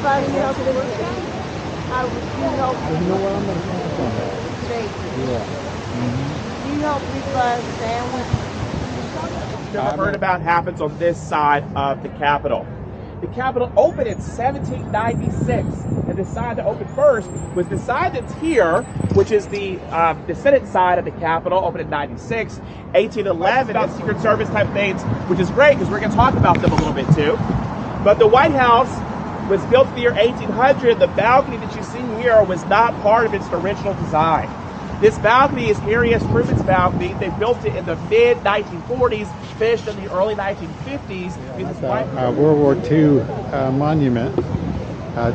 everybody else that was there. You know what I'm going to talk about? Yeah. You helped me buy a sandwich. Never heard about happens on this side of the Capitol. The Capitol opened in 1796, and the side that opened first was the side that's here, which is the Senate side of the Capitol, opened in 96. 1811 about Secret Service type things, which is great because we're going to talk about them a little bit too. But the White House was built in the year 1800. The balcony that you see here was not part of its original design. This balcony is Harry S. Truman's balcony. They built it in the mid-1940s, finished in the early 1950s. World War II monument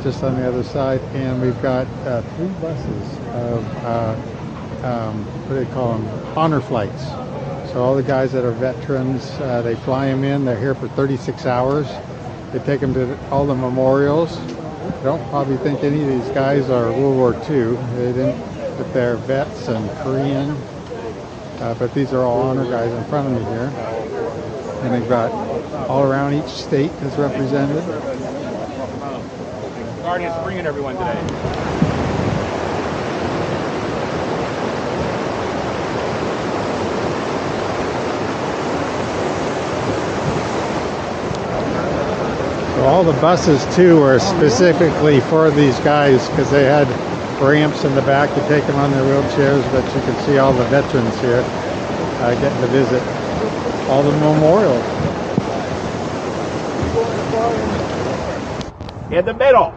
just on the other side, and we've got 3 buses of what do they call them? Honor flights. So all the guys that are veterans, they fly them in. They're here for 36 hours. They take them to all the memorials. I don't probably think any of these guys are World War II. They didn't. But they're vets and Korean, but these are all honor guys in front of me here, and they've got all around each state is represented. Guardians bringing everyone today. So all the buses too are specifically for these guys because they had ramps in the back to take them on their wheelchairs, but you can see all the veterans here getting to visit all the memorials. In the middle.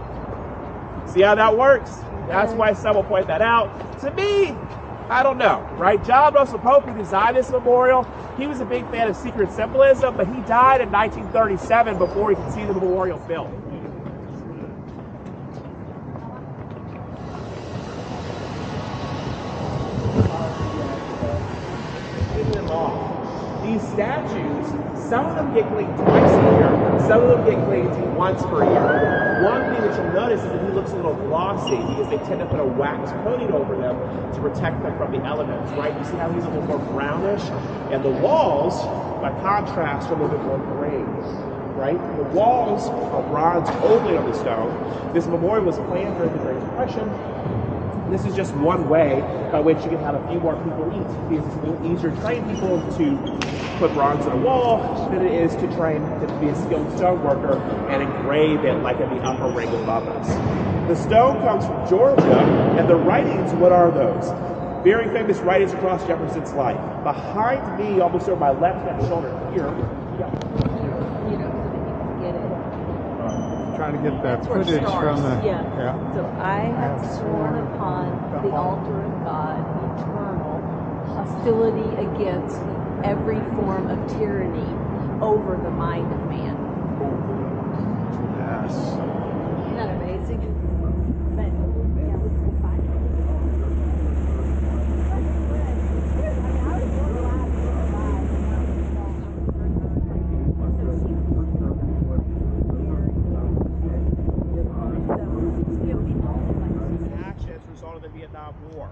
See how that works? That's why someone pointed that out. To me, I don't know, right? John Russell Pope, who designed this memorial, he was a big fan of secret symbolism, but he died in 1937 before he could see the memorial built. These statues, some of them get cleaned twice a year, some of them get cleaned once per year. One thing that you'll notice is that he looks a little glossy because they tend to put a wax coating over them to protect them from the elements, right? You see how he's a little more brownish? And the walls, by contrast, are a little bit more gray, right? The walls are bronze overlaid on the stone. This memorial was planned during the Great Depression. This is just one way by which you can have a few more people eat, because it's a little easier to train people to put bronze on a wall than it is to train to be a skilled stoneworker and engrave it like in the upper ring above us. The stone comes from Georgia, and the writings, what are those? Very famous writings across Jefferson's life. Behind me, almost over my left-hand shoulder here, Trying to get that footage from the... Yeah. So I have sworn upon the altar of God eternal hostility against every form of tyranny over the mind of man. Yes. Isn't that amazing? War.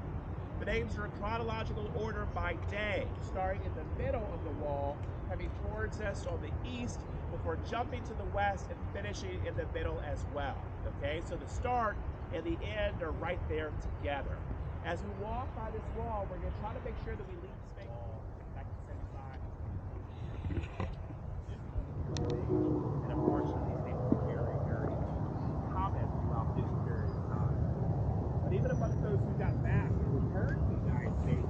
The names are in chronological order by day, starting in the middle of the wall, coming towards us on the east, before jumping to the west and finishing in the middle as well. Okay, so the start and the end are right there together. As we walk by this wall, we're going to try to make sure that we leave space back to the side. And unfortunately, these things are very, very common throughout this period of time. But even among those who got back and returned to the United States,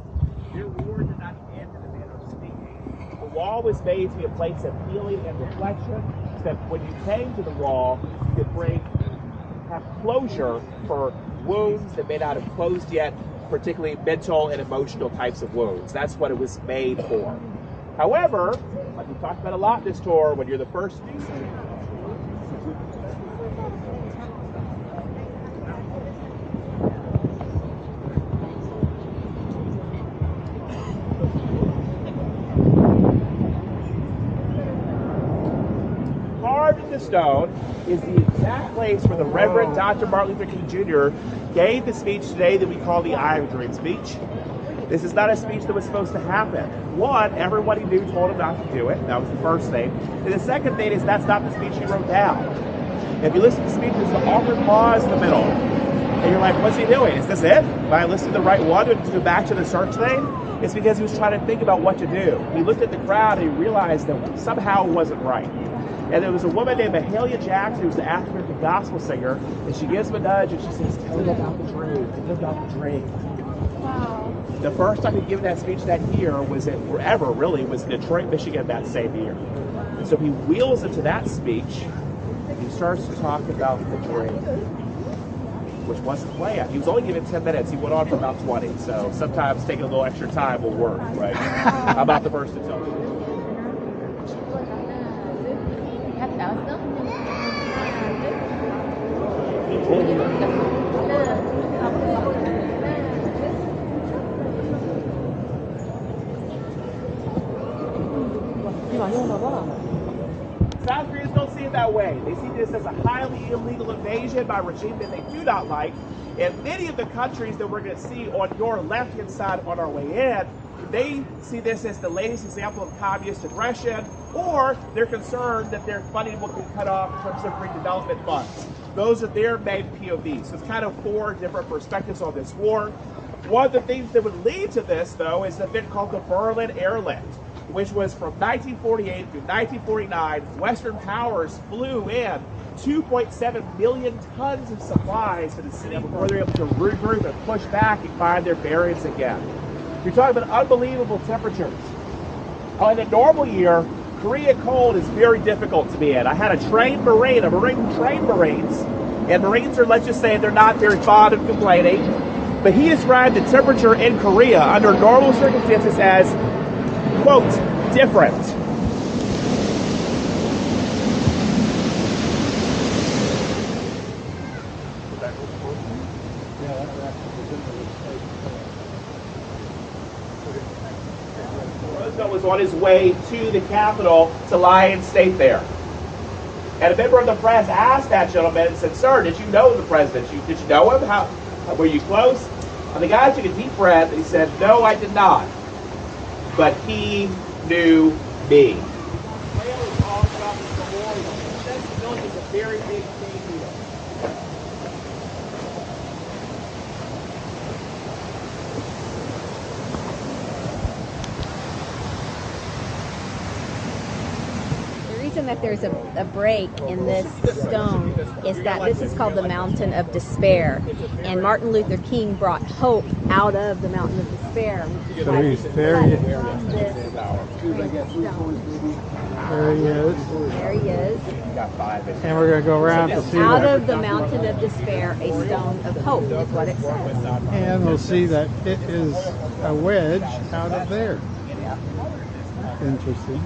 their war did not end in a manner of speaking. The wall was made to be a place of healing and reflection, so that when you came to the wall, you could have closure for wounds that may not have closed yet, particularly mental and emotional types of wounds. That's what it was made for. However, like we talked about a lot this tour, when you're the first stone is the exact place where the Reverend Dr. Martin Luther King Jr. gave the speech today that we call the I Have a Dream speech. This is not a speech that was supposed to happen. One, everyone he knew told him not to do it. That was the first thing. And the second thing is that's not the speech he wrote down. If you listen to the speech, there's an awkward pause in the middle. And you're like, what's he doing? Is this it? Am I listening to the right one to go back to the search thing? It's because he was trying to think about what to do. He looked at the crowd and he realized that somehow it wasn't right. And there was a woman named Mahalia Jackson, who was the African American gospel singer, and she gives him a nudge and she says, tell him about the dream. Tell him about the dream. Wow. The first time he'd given that speech that year was in forever, really, was in Detroit, Michigan that same year. And so he wheels into that speech. He starts to talk about the dream, which wasn't planned. He was only given 10 minutes. He went on for about 20. So sometimes taking a little extra time will work, right? How about the first to tell you? South Koreans don't see it that way. They see this as a highly illegal invasion by a regime that they do not like. And many of the countries that we're going to see on your left-hand side on our way in, they see this as the latest example of communist aggression, or they're concerned that their funding will be cut off in terms of redevelopment funds. Those are their main POVs. So it's kind of four different perspectives on this war. One of the things that would lead to this, though, is an event called the Berlin Airlift, which was from 1948 through 1949. Western powers flew in 2.7 million tons of supplies to the city before they were able to regroup and push back and find their bearings again. You're talking about unbelievable temperatures. In a normal year, Korea cold is very difficult to be in. I had a trained Marine, a Marine who trained Marines, and Marines are, let's just say, they're not very fond of complaining, but he described the temperature in Korea under normal circumstances as, quote, different. Roosevelt was on his way to the Capitol to lie in state there. And a member of the press asked that gentleman and said, sir, did you know the president? Did you know him? Were you close? And the guy took a deep breath and he said, no, I did not. But he knew me. Trail is all about this memorial. Accessibility is a very big thing here. The reason that there's a break in this stone is that this is called the Mountain of Despair, and Martin Luther King brought hope out of the Mountain of Despair. So he's there. There he is. There he is. And we're going to go around to see Out that. of the Mountain of Despair, a stone of hope is what it says. And we'll see that it is a wedge out of there. Interesting.